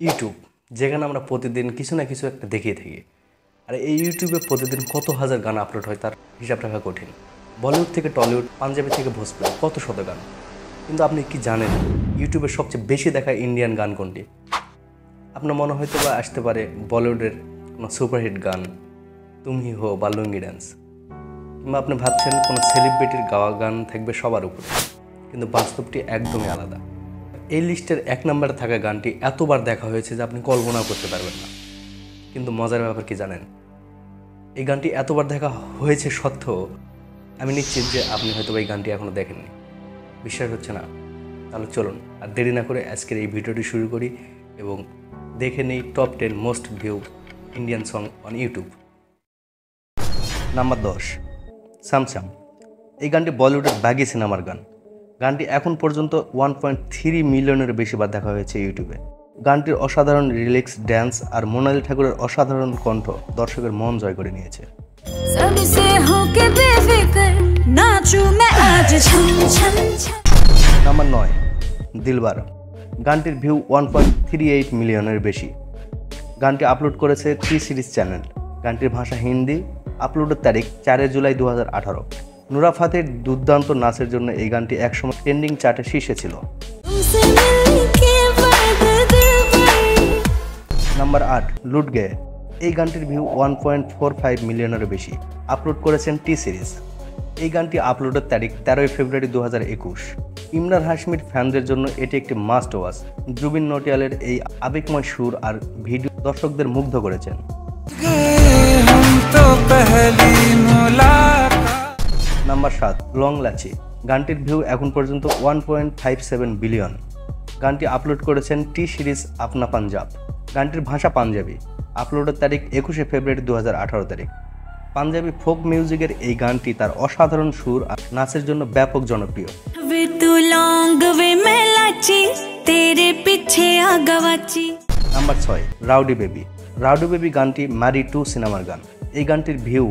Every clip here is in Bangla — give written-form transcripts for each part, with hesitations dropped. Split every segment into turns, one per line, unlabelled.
ইউটিউব, যেখানে আমরা প্রতিদিন কিছু না কিছু একটা দেখিয়ে থাকি। আর এই ইউটিউবে প্রতিদিন কত হাজার গান আপলোড হয় তার হিসাব রাখা কঠিন। বলিউড থেকে টলিউড, পাঞ্জাবি থেকে ভোজপুরি, কত শত গান। কিন্তু আপনি কি জানেন ইউটিউবের সবচেয়ে বেশি দেখা ইন্ডিয়ান গান কোনটি? আপনার মনে হয়তো বা আসতে পারে বলিউডের কোনো সুপারহিট গান, তুমি হো বা লুঙ্গি ড্যান্স, কিংবা আপনি ভাবছেন কোনো সেলিব্রিটির গাওয়া গান থাকবে সবার উপরে। কিন্তু বাস্তবটি একদমই আলাদা। এই লিস্টের 1 নম্বরে থাকা গানটি এতবার দেখা হয়েছে যে আপনি কল্পনাও করতে পারবেন না। কিন্তু মজার ব্যাপার কি জানেন, এই গানটি এতবার দেখা হয়েছে সত্ত্বেও আমি নিশ্চিত যে আপনি হয়তো এই গানটি এখনও দেখেননি। বিশ্বাস হচ্ছে না? তাহলে চলুন আর দেরি না করে আজকের এই ভিডিওটি শুরু করি এবং দেখে নেই top 10 most view Indian song on YouTube. Number 10, Samson. এই গানটি বলিউডের বাগি সিনেমার গান। গানটি এখন পর্যন্ত 1.3 মিলিয়নের বেশি বার দেখা হয়েছে ইউটিউবে। গানটির অসাধারণ রিলিক্স, ড্যান্স আর মোনালি ঠাকুরের অসাধারণ কণ্ঠ দর্শকের মন জয় করে নিয়েছে। নাম্বার 9, দিলবার। গানটির ভিউ 1.38 মিলিয়নের বেশি। গানটি আপলোড করেছে টি সিরিজ চ্যানেল। গানটির ভাষা হিন্দি। আপলোডের তারিখ 4 জুলাই 2018। নুরা ফাতের দুর্দান্ত নাচের জন্য এই গানটি একসময় ট্রেন্ডিং চার্টে শীর্ষে ছিল। নাম্বার 8, লুট গে। এই গানটির ভিউ 1.45 মিলিয়নের বেশি। আপলোড করেছেন টি সিরিজ। এই গানটি আপলোডের তারিখ 13 ফেব্রুয়ারি 2021। ইমরান হাশমির ফ্যানদের জন্য এটি একটি মাস্ট ওয়াচ। জুবিন নটিয়ালের এই আবেগময় সুর আর ভিডিও দর্শকদের মুগ্ধ করেছেন। Number 7, long lassi. গানটির ভিউ এখন পর্যন্ত 1.57 বিলিয়ন। গানটি আপলোড করেছেন টি সিরিজ আপনা পাঞ্জাব। গানটির ভাষা পাঞ্জাবি। আপলোডের তারিখ 21 ফেব্রুয়ারি 2018 তারিখ। পাঞ্জাবি ফোক মিউজিকের এই গানটি তার অসাধারণ সুর আর নাচের জন্য ব্যাপক জনপ্রিয়। Number 6, rowdy baby. Rowdy baby গানটি ম্যারি 2 সিনেমার গান। এই গানটির ভিউ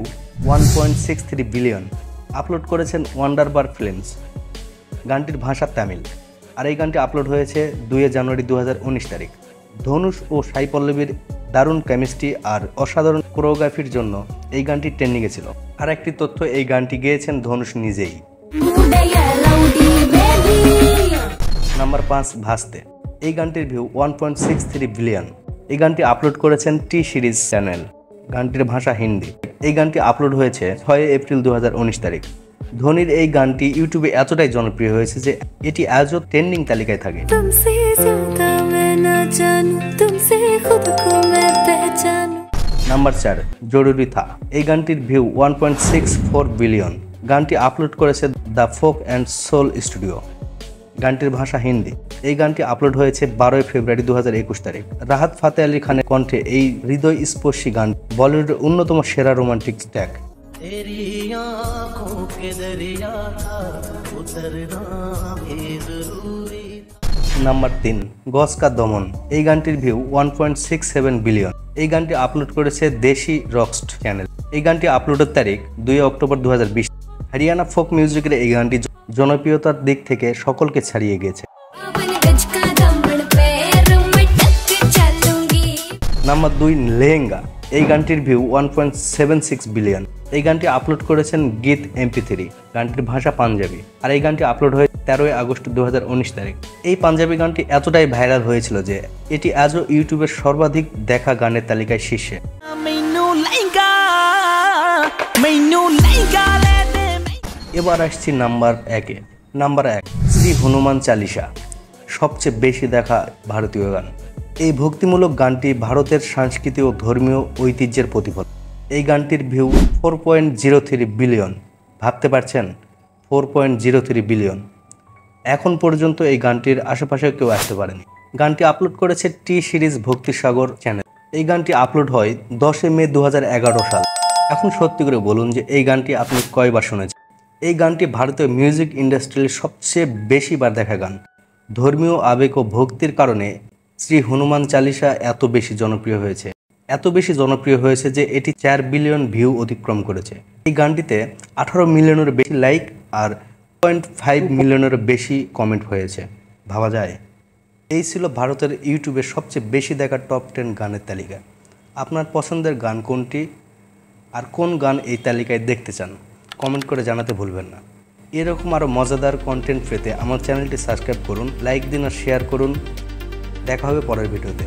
1.63 বিলিয়ন। আপলোড করেছেন ওয়ান্ডারবার ফিল্মস। গানটির ভাষা তামিল। আর এই গানটি আপলোড হয়েছে 2 জানুয়ারি 2019 তারিখ। ধনুষ ও সাই পল্লবীর দারুণ কেমিস্ট্রি আর অসাধারণ কোরিওগ্রাফির জন্য এই গানটি ট্রেন্ডিংয়ে ছিল। আর একটি তথ্য, এই গানটি গেয়েছেন ধনুষ নিজেই। নাম্বার 5, ভাস্তে। এই গানটির ভিউ 1.63 বিলিয়ন। এই গানটি আপলোড করেছেন টি সিরিজ চ্যানেল। গানটির ভাষা হিন্দি। এই গানটি আপলোড হয়েছে 6 এপ্রিল 2019 তারিখ। ধোনির এই গানটি ইউটিউবে এতটাই জনপ্রিয় হয়েছে যে এটি আজও ট্রেন্ডিং তালিকায় থাকে। নাম্বার 4, জরুরি থা। এই গানটির ভিউ 1.64 বিলিয়ন। গানটি আপলোড করেছে the folk and soul studio. গানটির ভাষা হিন্দি। এই গানটি আপলোড হয়েছে 12 ফেব্রুয়ারি 2021 তারিখ। রাহাত ফাতে আলী খানের কণ্ঠে এই হৃদয়স্পর্শী গান বলিউডের অন্যতম সেরা রোমান্টিক ট্র্যাক। নাম্বার 3, গস কা দমন। এই গানটির ভিউ 1.67 বিলিয়ন। এই গানটি আপলোড করেছে দেশি রকস চ্যানেল। এই গানটি আপলোডের তারিখ 2 অক্টোবর 2020। হরিয়ানা ফোক মিউজিকের এই গানটি জনপ্রিয়তার দিক থেকে সকলকে ছাড়িয়ে গিয়েছে। নাম্বার 2, লেহেঙ্গা। এই গানটির ভিউ 1.76 বিলিয়ন। এই গানটি আপলোড করেছেন গীত MP3। গানটির ভাষা পাঞ্জাবি। আর এই গানটি আপলোড হয়ে 13 আগস্ট 2019 তারিখ। এই পাঞ্জাবি গানটি এতটাই ভাইরাল হয়েছিল যে এটি আজও ইউটিউবের সর্বাধিক দেখা গানের তালিকায় শীর্ষে। এবার আসছি নাম্বার 1-এ। নাম্বার 1, শ্রী হনুমান চালিসা। সবচেয়ে বেশি দেখা ভারতীয় গান। এই ভক্তিমূলক গানটি ভারতের সংস্কৃতি ও ধর্মীয় ঐতিহ্যের প্রতিফলন। এই গানটির ভিউ 4.03 বিলিয়ন। ভাবতে পারছেন? 4.03 বিলিয়ন। এখন পর্যন্ত এই গানটির আশেপাশে কেউ আসতে পারেনি। গানটি আপলোড করেছে টি সিরিজ ভক্তিসাগর চ্যানেল। এই গানটি আপলোড হয় 10 মে 2011 সাল। এখন সত্যি করে বলুন যে এই গানটি আপনি কয়বার শুনেছেন? এই গানটি ভারতীয় মিউজিক ইন্ডাস্ট্রির সবচেয়ে বেশি বার দেখা গান। ধর্মীয় আবেগ ও ভক্তির কারণে শ্রী হনুমান চালিসা এত বেশি জনপ্রিয় হয়েছে। এত বেশি জনপ্রিয় হয়েছে যে এটি 4 বিলিয়ন ভিউ অতিক্রম করেছে। এই গানটিতে 18 মিলিয়নের বেশি লাইক আর 0.5 মিলিয়নের বেশি কমেন্ট হয়েছে। ভাবা যায়? এই ছিল ভারতের ইউটিউবের সবচেয়ে বেশি দেখা টপ 10 গানের তালিকা। আপনার পছন্দের গান কোনটি আর কোন গান এই তালিকায় দেখতে চান কমেন্ট করে জানাতে ভুলবেন না। এরকম আরও মজাদার কন্টেন্ট পেতে আমার চ্যানেলটি সাবস্ক্রাইব করুন, লাইক দিন আর শেয়ার করুন। দেখা হবে পরের ভিডিওতে।